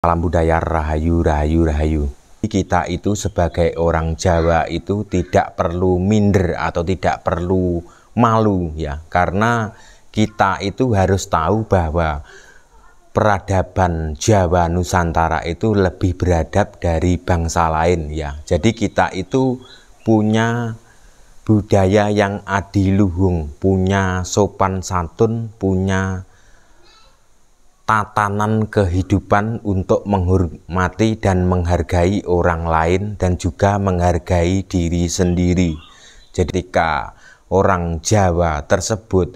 Salam budaya, rahayu, rahayu, rahayu. Kita itu sebagai orang Jawa itu tidak perlu minder atau tidak perlu malu ya, karena kita itu harus tahu bahwa peradaban Jawa Nusantara itu lebih beradab dari bangsa lain ya. Jadi kita itu punya budaya yang adiluhung, punya sopan santun, punya tatanan kehidupan untuk menghormati dan menghargai orang lain dan juga menghargai diri sendiri. Jadi ketika orang Jawa tersebut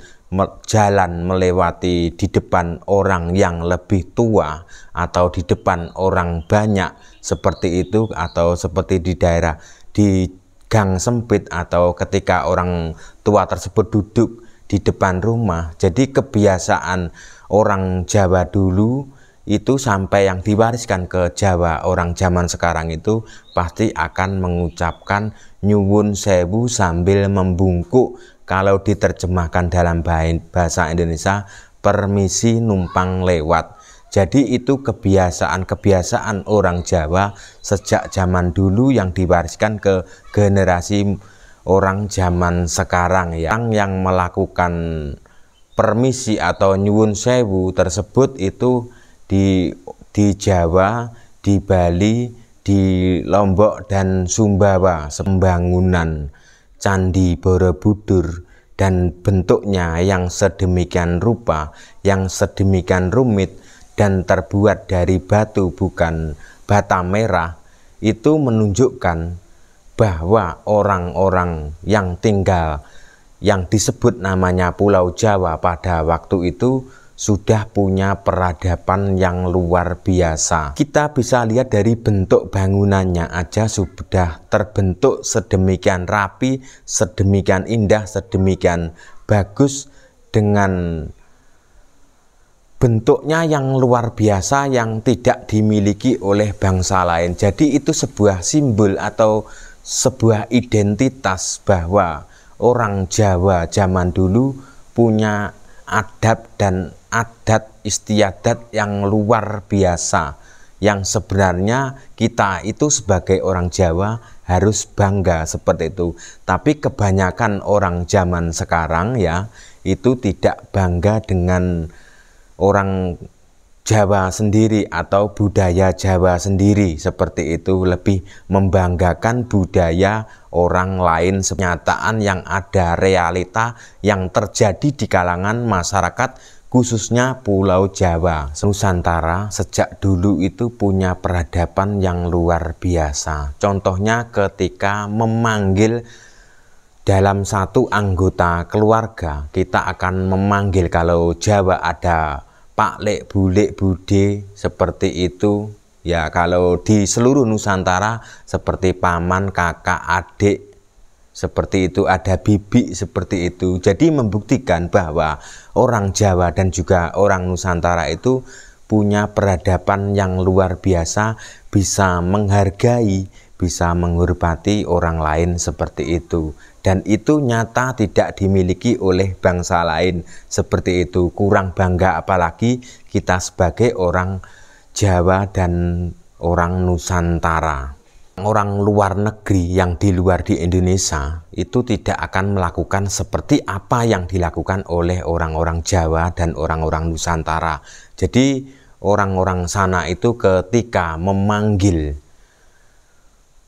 jalan melewati di depan orang yang lebih tua atau di depan orang banyak seperti itu, atau seperti di daerah di gang sempit, atau ketika orang tua tersebut duduk di depan rumah, jadi kebiasaan orang Jawa dulu itu sampai yang diwariskan ke Jawa orang zaman sekarang itu pasti akan mengucapkan nyuwun sewu sambil membungkuk. Kalau diterjemahkan dalam bahasa Indonesia, permisi numpang lewat. Jadi itu kebiasaan orang Jawa sejak zaman dulu yang diwariskan ke generasi orang zaman sekarang ya. Yang melakukan permisi atau nyuwun sewu tersebut itu di Jawa, di Bali, di Lombok dan Sumbawa. Pembangunan Candi Borobudur dan bentuknya yang sedemikian rupa, yang sedemikian rumit dan terbuat dari batu bukan bata merah, itu menunjukkan bahwa orang-orang yang tinggal yang disebut namanya Pulau Jawa pada waktu itu sudah punya peradaban yang luar biasa. Kita bisa lihat dari bentuk bangunannya aja sudah terbentuk sedemikian rapi, sedemikian indah, sedemikian bagus, dengan bentuknya yang luar biasa yang tidak dimiliki oleh bangsa lain. Jadi itu sebuah simbol atau sebuah identitas bahwa orang Jawa zaman dulu punya adab dan adat istiadat yang luar biasa, yang sebenarnya kita itu sebagai orang Jawa harus bangga seperti itu. Tapi kebanyakan orang zaman sekarang ya itu tidak bangga dengan orang Jawa sendiri atau budaya Jawa sendiri seperti itu, lebih membanggakan budaya orang lain. Kenyataan yang ada, realita yang terjadi di kalangan masyarakat khususnya Pulau Jawa. Nusantara sejak dulu itu punya peradaban yang luar biasa. Contohnya ketika memanggil dalam satu anggota keluarga, kita akan memanggil, kalau Jawa ada Pak, Lek, Bulek, Bude, seperti itu ya. Kalau di seluruh Nusantara seperti paman, kakak, adik, seperti itu, ada bibi, seperti itu. Jadi membuktikan bahwa orang Jawa dan juga orang Nusantara itu punya peradaban yang luar biasa, bisa menghargai, bisa menghormati orang lain seperti itu. Dan itu nyata tidak dimiliki oleh bangsa lain seperti itu. Kurang bangga apalagi kita sebagai orang Jawa dan orang Nusantara. Orang luar negeri yang di luar di Indonesia itu tidak akan melakukan seperti apa yang dilakukan oleh orang-orang Jawa dan orang-orang Nusantara. Jadi orang-orang sana itu ketika memanggil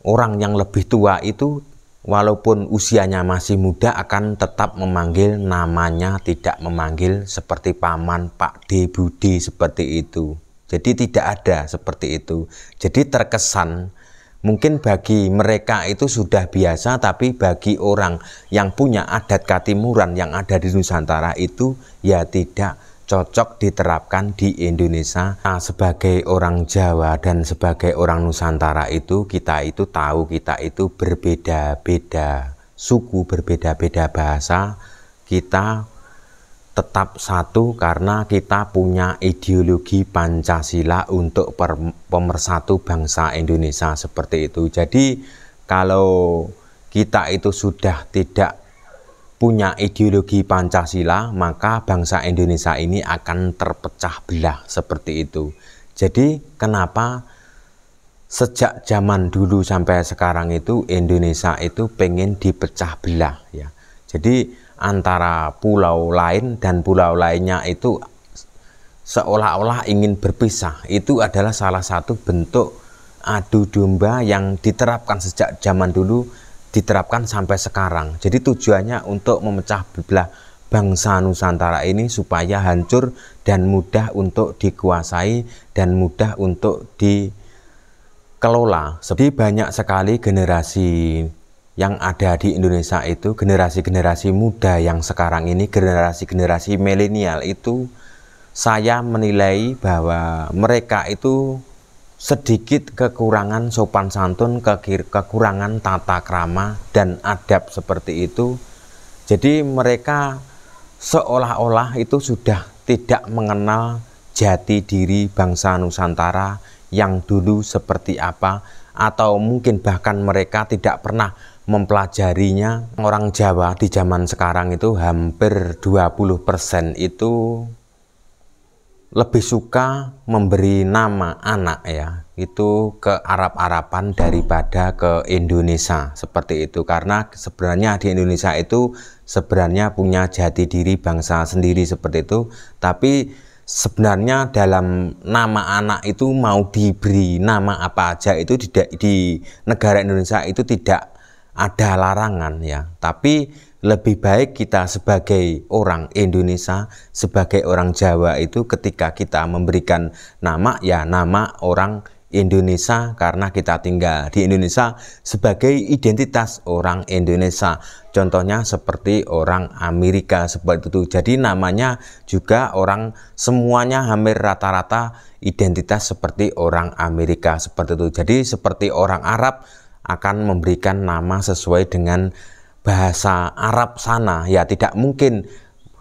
orang yang lebih tua itu, walaupun usianya masih muda, akan tetap memanggil namanya, tidak memanggil seperti paman, Pak D, Budi, seperti itu. Jadi tidak ada seperti itu. Jadi terkesan mungkin bagi mereka itu sudah biasa, tapi bagi orang yang punya adat katimuran yang ada di Nusantara itu ya tidak cocok diterapkan di Indonesia. Nah, sebagai orang Jawa dan sebagai orang Nusantara itu kita itu tahu kita itu berbeda-beda suku, berbeda-beda bahasa, kita tetap satu karena kita punya ideologi Pancasila untuk pemersatu bangsa Indonesia seperti itu. Jadi kalau kita itu sudah tidak punya ideologi Pancasila, maka bangsa Indonesia ini akan terpecah belah seperti itu. Jadi kenapa sejak zaman dulu sampai sekarang itu Indonesia itu pengen dipecah belah ya. Jadi antara pulau lain dan pulau lainnya itu seolah-olah ingin berpisah. Itu adalah salah satu bentuk adu domba yang diterapkan sejak zaman dulu, diterapkan sampai sekarang. Jadi tujuannya untuk memecah belah bangsa Nusantara ini supaya hancur dan mudah untuk dikuasai dan mudah untuk dikelola. Jadi banyak sekali generasi yang ada di Indonesia itu, generasi-generasi muda yang sekarang ini, generasi-generasi milenial itu, saya menilai bahwa mereka itu sedikit kekurangan sopan santun, kekurangan tata krama dan adab seperti itu. Jadi mereka seolah-olah itu sudah tidak mengenal jati diri bangsa Nusantara yang dulu seperti apa, atau mungkin bahkan mereka tidak pernah mempelajarinya. Orang Jawa di zaman sekarang itu hampir 20% itu lebih suka memberi nama anak ya itu ke Arab-Araban daripada ke Indonesia seperti itu, karena sebenarnya di Indonesia itu sebenarnya punya jati diri bangsa sendiri seperti itu. Tapi sebenarnya dalam nama anak itu mau diberi nama apa aja itu tidak, di negara Indonesia itu tidak ada larangan ya. Tapi lebih baik kita sebagai orang Indonesia, sebagai orang Jawa itu ketika kita memberikan nama ya nama orang Indonesia, karena kita tinggal di Indonesia sebagai identitas orang Indonesia. Contohnya seperti orang Amerika seperti itu. Jadi namanya juga orang semuanya hampir rata-rata identitas seperti orang Amerika seperti itu. Jadi seperti orang Arab akan memberikan nama sesuai dengan bahasa Arab sana ya. Tidak mungkin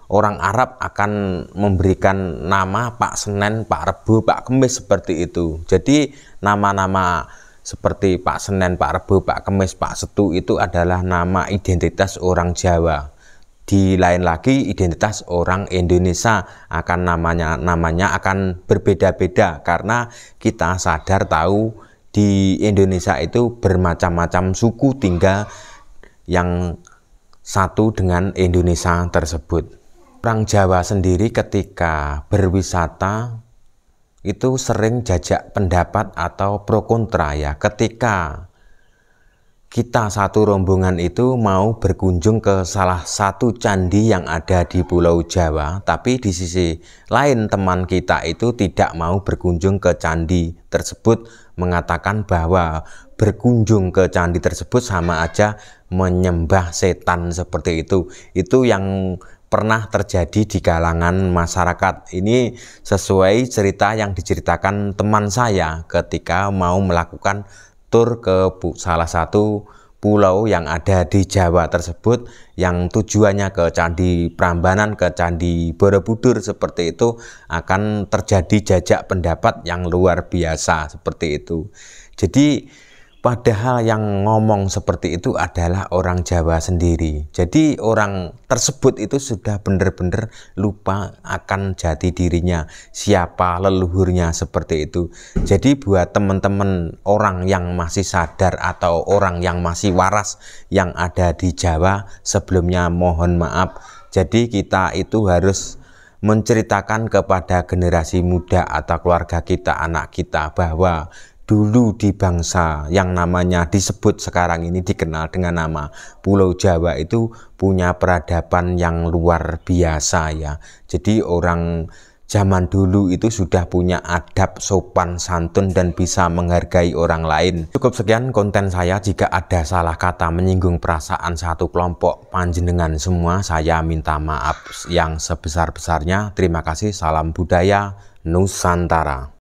orang Arab akan memberikan nama Pak Senen, Pak Rebo, Pak Kemis seperti itu. Jadi nama-nama seperti Pak Senen, Pak Rebo, Pak Kemis, Pak Setu itu adalah nama identitas orang Jawa. Di lain lagi identitas orang Indonesia akan namanya akan berbeda-beda, karena kita sadar tahu di Indonesia itu bermacam-macam suku tinggal yang satu dengan Indonesia tersebut. Orang Jawa sendiri ketika berwisata itu sering jajak pendapat atau pro kontra ya. Ketika kita satu rombongan itu mau berkunjung ke salah satu candi yang ada di Pulau Jawa, tapi di sisi lain teman kita itu tidak mau berkunjung ke candi tersebut, mengatakan bahwa berkunjung ke candi tersebut sama aja menyembah setan seperti itu. Itu yang pernah terjadi di kalangan masyarakat. Ini sesuai cerita yang diceritakan teman saya ketika mau melakukan tur ke salah satu pulau yang ada di Jawa tersebut, yang tujuannya ke Candi Prambanan, ke Candi Borobudur seperti itu, akan terjadi jajak pendapat yang luar biasa seperti itu. Jadi padahal yang ngomong seperti itu adalah orang Jawa sendiri. Jadi orang tersebut itu sudah benar-benar lupa akan jati dirinya, siapa leluhurnya seperti itu. Jadi buat teman-teman orang yang masih sadar atau orang yang masih waras yang ada di Jawa, sebelumnya mohon maaf. Jadi kita itu harus menceritakan kepada generasi muda atau keluarga kita, anak kita, bahwa dulu di bangsa yang namanya disebut sekarang ini dikenal dengan nama Pulau Jawa itu punya peradaban yang luar biasa ya. Jadi orang zaman dulu itu sudah punya adab, sopan santun, dan bisa menghargai orang lain. Cukup sekian konten saya. Jika ada salah kata menyinggung perasaan satu kelompok panjenengan semua, saya minta maaf yang sebesar-besarnya. Terima kasih. Salam budaya Nusantara.